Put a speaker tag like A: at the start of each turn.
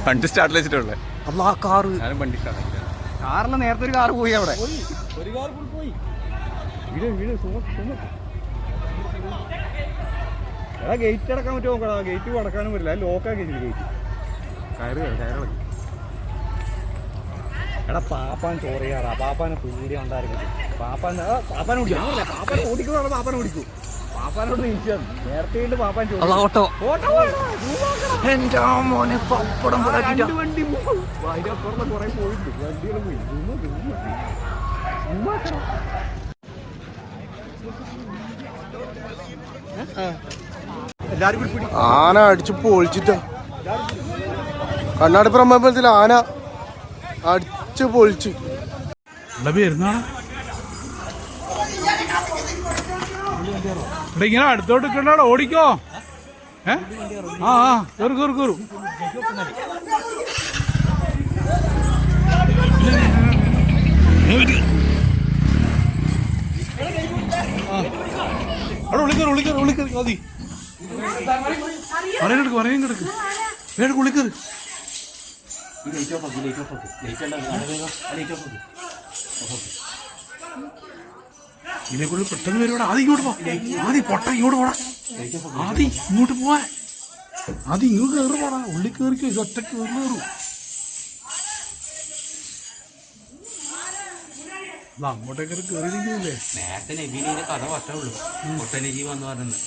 A: വണ്ടി സ്റ്റാർട്ടിൽ വെച്ചിട്ടുള്ളേ.
B: അപ്പൊ ആ കാറ്
A: ഞാനും വണ്ടി സ്റ്റാർട്ട്
B: കാറിൽ നേരത്തെ ഒരു കാറ് പോയി അവിടെ.
A: ഒരു കാർ പോയി.
B: എടാ ഗേറ്റ് അടക്കാൻ പറ്റുമോ നോക്കടാ. ഗേറ്റ് അടക്കാനും പറ്റില്ല, ലോക്കാക്കി ഗേറ്റ്. കയറ്. എടാ പാപ്പാൻ ചോറിയാറാ. പാപ്പാനെ പീടിയ ഉണ്ടായിരുന്നു. പാപ്പാനെ ഓടിക്കൂ. പാപ്പാനോട് നീച്ചാണ് നേരത്തെ പാപ്പാൻ ചോട്ടോ എന്റെ മോനെ പപ്പടം വണ്ടി അതിനപ്പുറത്ത് കുറെ പോയിട്ട് വണ്ടികൾ പോയി.
C: ആന അടിച്ചു പൊളിച്ചിട്ടാ. കണ്ണാടിപ്പുറം അമ്പലത്തിൽ ആന അടിച്ചു പൊളിച്ച്.
D: ഇങ്ങനെ അടുത്തോട്ട് നിൽക്കണ്ടാടോ, ഓടിക്കോ. ആ കേറു. അവിടെ വിളിക്കറ് മതി. പറയും കിടക്ക് വേണം വിളിക്കറ്. ഇതിനെക്കുറിച്ച് പെട്ടെന്ന് വരുവാടാ. ആദ്യം ഇങ്ങോട്ട് പോ. ആദ്യം പൊട്ട ഇങ്ങോട്ട് പോടാ. ആദ്യം ഇങ്ങോട്ട് പോവാൻ. ആദ്യം ഇങ്ങോട്ട് കയറി പോടാ. ഉള്ളിൽ കയറിക്കോ. ഇത് ഒറ്റ കയറും. അങ്ങോട്ടേക്ക് കയറിയിരിക്കുന്നില്ലേ.
A: നേരത്തെ നബീനെ കഥ പറ്റുള്ളൂ. ഒട്ടനജീവ് എന്ന് പറഞ്ഞത്.